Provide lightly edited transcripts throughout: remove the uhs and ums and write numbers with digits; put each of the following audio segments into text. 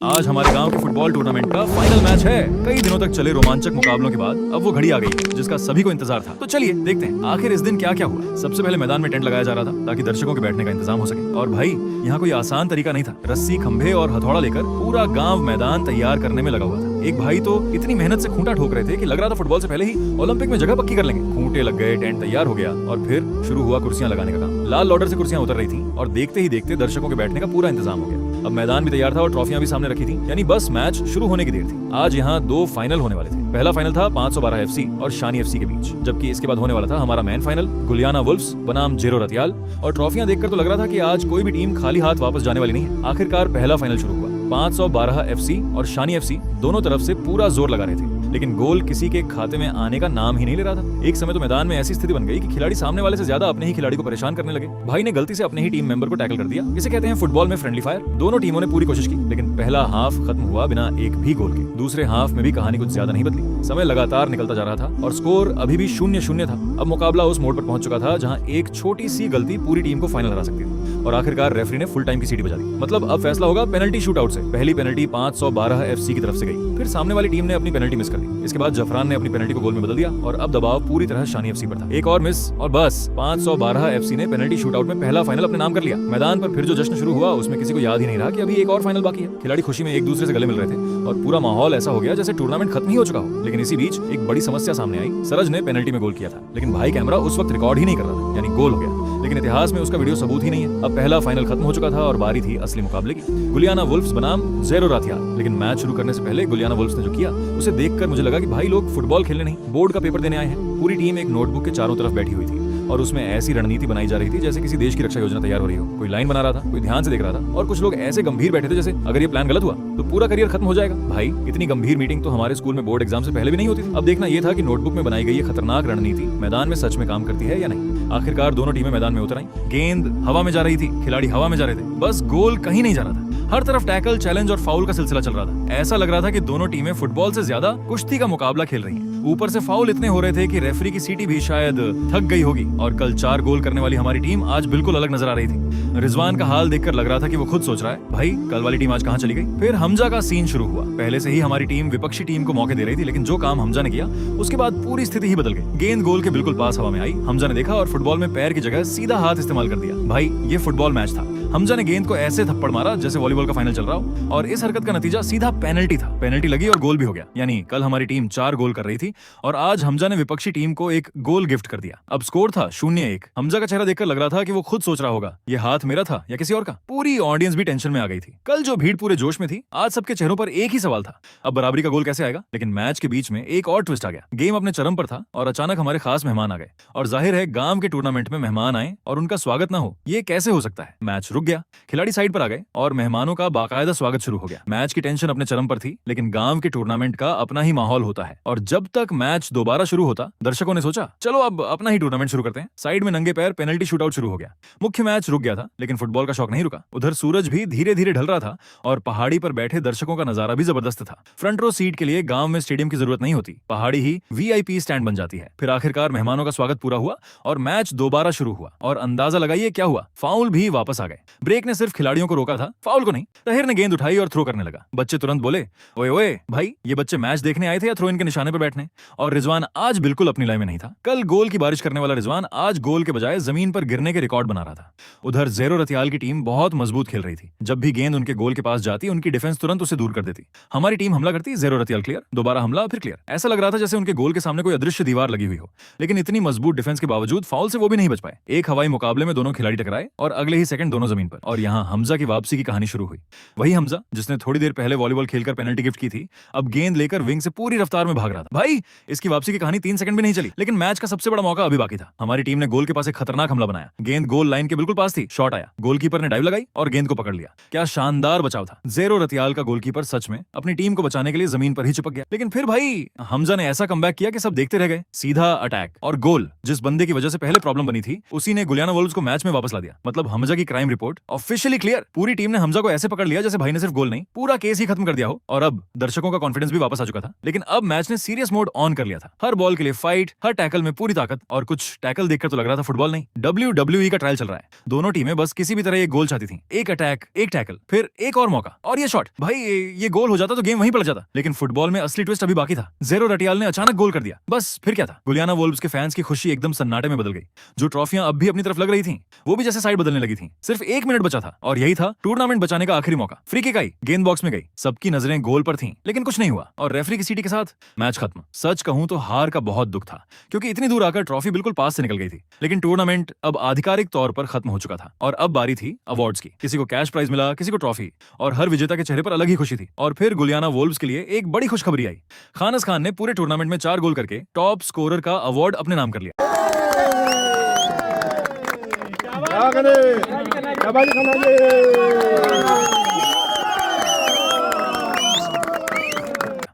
आज हमारे गांव के फुटबॉल टूर्नामेंट का फाइनल मैच है। कई दिनों तक चले रोमांचक मुकाबलों के बाद अब वो घड़ी आ गई जिसका सभी को इंतजार था। तो चलिए देखते हैं आखिर इस दिन क्या क्या हुआ। सबसे पहले मैदान में टेंट लगाया जा रहा था ताकि दर्शकों के बैठने का इंतजाम हो सके। और भाई यहाँ कोई आसान तरीका नहीं था। रस्सी, खंभे और हथौड़ा लेकर पूरा गाँव मैदान तैयार करने में लगा हुआ था। एक भाई तो इतनी मेहनत से खूंटा ठोक रहे थे कि लग रहा था फुटबॉल से पहले ही ओलंपिक में जगह पक्की कर लेंगे। खूंटे लग गए, टेंट तैयार हो गया और फिर शुरू हुआ कुर्सियां लगाने का काम। लाल लॉडर से कुर्सियां उतर रही थी और देखते ही देखते दर्शकों के बैठने का पूरा इंतजाम हो गया। अब मैदान भी तैयार था और ट्रॉफियां भी सामने रखी थी, यानी बस मैच शुरू होने की देर थी। आज यहाँ दो फाइनल होने वाले थे। पहला फाइनल था 512 एफसी और शानी एफसी के बीच, जबकि इसके बाद होने वाला था हमारा मेन फाइनल गुलियाना वुल्फ्स बनाम जेरो रतियाल। और ट्रॉफियां देखकर तो लग रहा था कि आज कोई भी टीम खाली हाथ वापस जाने वाली नहीं है। आखिरकार पहला फाइनल शुरू हुआ। 512 एफसी और शानी एफसी दोनों तरफ से पूरा जोर लगा रहे थे, लेकिन गोल किसी के खाते में आने का नाम ही नहीं ले रहा था। एक समय तो मैदान में ऐसी स्थिति बन गई कि खिलाड़ी सामने वाले से ज्यादा अपने ही खिलाड़ी को परेशान करने लगे। भाई ने गलती से अपने ही टीम मेंबर को टैकल कर दिया। इसे कहते हैं फुटबॉल में फ्रेंडली फायर। दोनों टीमों ने पूरी कोशिश की, लेकिन पहला हाफ खत्म हुआ बिना एक भी गोल के। दूसरे हाफ में भी कहानी कुछ ज्यादा नहीं बदली। समय लगातार निकलता जा रहा था और स्कोर अभी भी 0-0 था। अब मुकाबला उस मोड़ पर पहुंच चुका था जहां एक छोटी सी गलती पूरी टीम को फाइनल हरा सकती थी। और आखिरकार रेफरी ने फुल टाइम की सीटी बजा दी। मतलब अब फैसला होगा पेनल्टी शूटआउट से। पहली पेनल्टी 512 एफसी की तरफ से गई, फिर सामने वाली टीम ने अपनी पेनल्टी मिस कर दी। इसके बाद जफरान ने अपनी पेनल्टी को गोल में बदल दिया और अब दबाव पूरी तरह शानी एफसी पर था। एक और मिस और बस 512 एफसी ने पेनल्टी शूटआउट में पहला फाइनल अपने नाम कर लिया। मैदान पर फिर जो जश्न शुरू हुआ उसमें किसी को याद ही नहीं रहा कि अभी एक और फाइनल बाकी है। खिलाड़ी खुशी में एक दूसरे से गले मिल रहे थे और पूरा माहौल ऐसा हो गया जैसे टूर्नामेंट खत्म ही हो चुका हो। लेकिन इसी बीच एक बड़ी समस्या सामने आई। सरज ने पेनल्टी में गोल किया था, लेकिन भाई कैमरा उस वक्त रिकॉर्ड ही नहीं कर रहा था, यानी गोल हो गया, लेकिन इतिहास में उसका वीडियो सबूत ही नहीं है। अब पहला फाइनल खत्म हो चुका था और बारी थी असली मुकाबले की, गुलियाना वुल्फ्स बनाम जेरो रतियाल। लेकिन मैच शुरू करने से पहले गुलियाना वुल्फ्स ने जो किया उसे देखकर मुझे लगा कि भाई लोग फुटबॉल खेलने नहीं, बोर्ड का पेपर देने आए हैं। पूरी टीम एक नोटबुक के चारों तरफ बैठी हुई थी और उसमें ऐसी रणनीति बनाई जा रही थी जैसे किसी देश की रक्षा योजना तैयार हो रही हो। कोई लाइन बना रहा था, कोई ध्यान से देख रहा था और कुछ लोग ऐसे गंभीर बैठे थे जैसे अगर ये प्लान गलत हुआ तो पूरा करियर खत्म हो जाएगा। भाई इतनी गंभीर मीटिंग तो हमारे स्कूल में बोर्ड एग्जाम से पहले भी नहीं होती थी। अब देखना यह था कि नोटबुक में बनाई गई ये खतरनाक रणनीति मैदान में सच में काम करती है या नहीं। आखिरकार दोनों टीमें मैदान में उतर आई। गेंद हवा में जा रही थी, खिलाड़ी हवा में जा रहे थे, बस गोल कहीं नहीं जा रहा था। हर तरफ टैकल, चैलेंज और फाउल का सिलसिला चल रहा था। ऐसा लग रहा था कि दोनों टीमें फुटबॉल से ज्यादा कुश्ती का मुकाबला खेल रही हैं। ऊपर से फाउल इतने हो रहे थे कि रेफरी की सीटी भी शायद थक गई होगी। और कल 4 गोल करने वाली हमारी टीम आज बिल्कुल अलग नजर आ रही थी। रिजवान का हाल देखकर लग रहा था कि वो खुद सोच रहा है, भाई कल वाली टीम आज कहाँ चली गई। फिर हमजा का सीन शुरू हुआ। पहले से ही हमारी टीम विपक्षी टीम को मौके दे रही थी, लेकिन जो काम हमजा ने किया उसके बाद पूरी स्थिति ही बदल गई। गेंद गोल के बिल्कुल पास हवा में आई। हमजा ने देखा और फुटबॉल में पैर की जगह सीधा हाथ इस्तेमाल कर दिया। भाई ये फुटबॉल मैच था। हमजा ने गेंद को ऐसे थप्पड़ मारा जैसे वॉलीबॉल का फाइनल चल रहा हो और इस हरकत का नतीजा सीधा पेनल्टी था। पेनल्टी लगी और गोल भी हो गया। यानी कल हमारी टीम 4 गोल कर रही थी और आज हमजा ने विपक्षी टीम को एक गोल गिफ्ट कर दिया। अब स्कोर था 0-1। हमजा का चेहरा देखकर लग रहा था कि वो खुद सोच रहा होगा ये हाथ मेरा था या किसी और का। पूरी ऑडियंस भी टेंशन में आ गई थी। कल जो भीड़ पूरे जोश में थी, आज सबके चेहरों पर एक ही सवाल था, अब बराबरी का गोल कैसे आएगा। लेकिन मैच के बीच में एक और ट्विस्ट आ गया। गेम अपने चरम पर था और अचानक हमारे खास मेहमान आ गए। और जाहिर है गांव के टूर्नामेंट में मेहमान आए और उनका स्वागत ना हो, ये कैसे हो सकता है। मैच रुक गया, खिलाड़ी साइड पर आ गए और मेहमानों का बाकायदा स्वागत शुरू हो गया। मैच की टेंशन अपने चरम पर थी, लेकिन गांव के टूर्नामेंट का अपना ही माहौल होता है। और जब तक मैच दोबारा शुरू होता, दर्शकों ने सोचा चलो अब अपना ही टूर्नामेंट शुरू करते हैं। साइड में नंगे पैर पेनल्टी शूटआउट शुरू हो गया। मुख्य मैच रुक गया था, लेकिन फुटबॉल का शौक नहीं रुका। उधर सूरज भी धीरे धीरे ढल रहा था और पहाड़ी पर बैठे दर्शकों का नजारा भी जबरदस्त था। फ्रंट रो सीट के लिए गांव में स्टेडियम की जरूरत नहीं होती, पहाड़ी ही वीआईपी स्टैंड बन जाती है। फिर आखिरकार मेहमानों का स्वागत पूरा हुआ और मैच दोबारा शुरू हुआ। और अंदाजा लगाइए क्या हुआ, फाउल भी वापस आ गए। ब्रेक ने सिर्फ खिलाड़ियों को रोका था, फाउल को नहीं। तहिर ने गेंद उठाई और थ्रो करने लगा। बच्चे तुरंत बोले, ओए ओए भाई ये बच्चे मैच देखने आए थे या थ्रो इन के निशाने पर बैठने। और रिजवान आज बिल्कुल अपनी लाइन में नहीं था। कल गोल की बारिश करने वाला रिजवान आज गोल के बजाय जमीन पर गिरने के रिकॉर्ड बना रहा था। उधर जेरो रतियाल की टीम बहुत मजबूत खेल रही थी। जब भी गेंद उनके गोल के पास जाती, उनकी डिफेंस तुरंत उसे दूर कर देती। हमारी टीम हमला करती, जेरो रतियाल क्लियर, दोबारा हमला, फिर क्लियर। ऐसा लग रहा था जैसे उनके गोल के सामने कोई अदृश्य दीवार लगी हुई हो। लेकिन इतनी मजबूत डिफेंस के बावजूद फाउल से वो भी नहीं बच पाए। एक हवाई मुकाबले में दोनों खिलाड़ी टकराए और अगले ही सेकंड दोनों जमीन पर। और यहाँ हमजा की वापसी की कहानी शुरू हुई। वही हमजा जिसने थोड़ी देर पहले वॉलीबॉल खेलकर पेनल्टी गिफ्ट की थी, अब गेंद लेकर विंग से पूरी रफ्तार में भाग रहा था। भाई इसकी वापसी की कहानी 3 सेकंड भी नहीं चली, लेकिन मैच का सबसे बड़ा मौका अभी बाकी था। हमारी टीम ने गोल के पास एक खतरनाक हमला बनाया। गेंद गोल लाइन के बिल्कुल पास थी, शॉट आया, गोलकीपर ने डाइव लगाई और गेंद को पकड़ लिया। क्या शानदार बचाव था। जेरो रतियाल का गोलकीपर सच में अपनी टीम को बचाने के लिए जमीन पर ही चिपक गया। लेकिन फिर भाई हमजा ने ऐसा कमबैक किया कि सब देखते रह गए। सीधा अटैक और गोल। जिस बंदे की वजह से पहले प्रॉब्लम बनी थी, उसी ने गुलियाना वुल्फ्स को मैच में वापस ला दिया। मतलब हमजा की crime report report officially clear. पूरी टीम ने हमजा को ऐसे पकड़ लिया जैसे भाई ने सिर्फ गोल नहीं, पूरा केस ही खत्म कर दिया हो। और अब दर्शकों का कॉन्फिडेंस भी वापस आ चुका था। लेकिन अब मैच ने सीरियस मोड ऑन कर लिया था। हर बॉल के लिए फाइट, हर टैकल में पूरी ताकत, और कुछ टैकल देखकर तो लग रहा था फुटबॉल नहीं, WWE का ट्रायल चल रहा है। दोनों टीमें बस किसी भी तरह ये गोल चाहती थी। एक अटैक, एक टैकल, फिर एक और मौका, और ये शॉट। भाई ये गोल हो जाता तो गेम वहीं पलट जाता। लेकिन फुटबॉल में असली ट्विस्ट अभी बाकी था। जेरो रटियाल ने अचानक गोल कर दिया। बस फिर क्या था, गुलियाना वोल्व्स के फैंस की खुशी एकदम सन्नाटे में बदल गई। जो ट्रॉफियां अब भी अपनी तरफ लग रही थी, वो भी जैसे साइड बदलने लगी थी। सिर्फ 1 मिनट बचा था और यही था टूर्नामेंट बचाने का आखिरी मौका। फ्री किक आई, गेंद बॉक्स में गई, सबकी नजरें गोल पर थीं, लेकिन कुछ नहीं हुआ और रेफरी की सीटी के साथ मैच खत्म। सच कहूं तो हार का बहुत दुख था, क्योंकि इतनी दूर आकर ट्रॉफी बिल्कुल पास से निकल गई थी। लेकिन टूर्नामेंट अब आधिकारिक तौर पर खत्म हो चुका था और अब बारी थी अवार्ड्स की। किसी को कैश प्राइज मिला, किसी को ट्रॉफी, और हर विजेता के चेहरे पर अलग ही खुशी थी। और फिर गुलियाना वोल्व्स के लिए एक बड़ी खुशखबरी आई। खानस खान ने पूरे टूर्नामेंट में 4 गोल करके टॉप स्कोरर का अवार्ड अपने नाम कर लिया।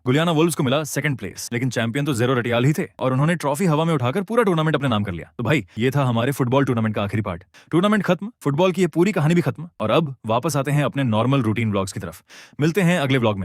गुलियाना वोल्व्स को मिला सेकंड प्लेस, लेकिन चैंपियन तो जेरो रटियाल ही थे और उन्होंने ट्रॉफी हवा में उठाकर पूरा टूर्नामेंट अपने नाम कर लिया। तो भाई ये था हमारे फुटबॉल टूर्नामेंट का आखिरी पार्ट। टूर्नामेंट खत्म, फुटबॉल की ये पूरी कहानी भी खत्म, और अब वापस आते हैं अपने नॉर्मल रूटीन व्लॉग्स की तरफ। मिलते हैं अगले व्लॉग में।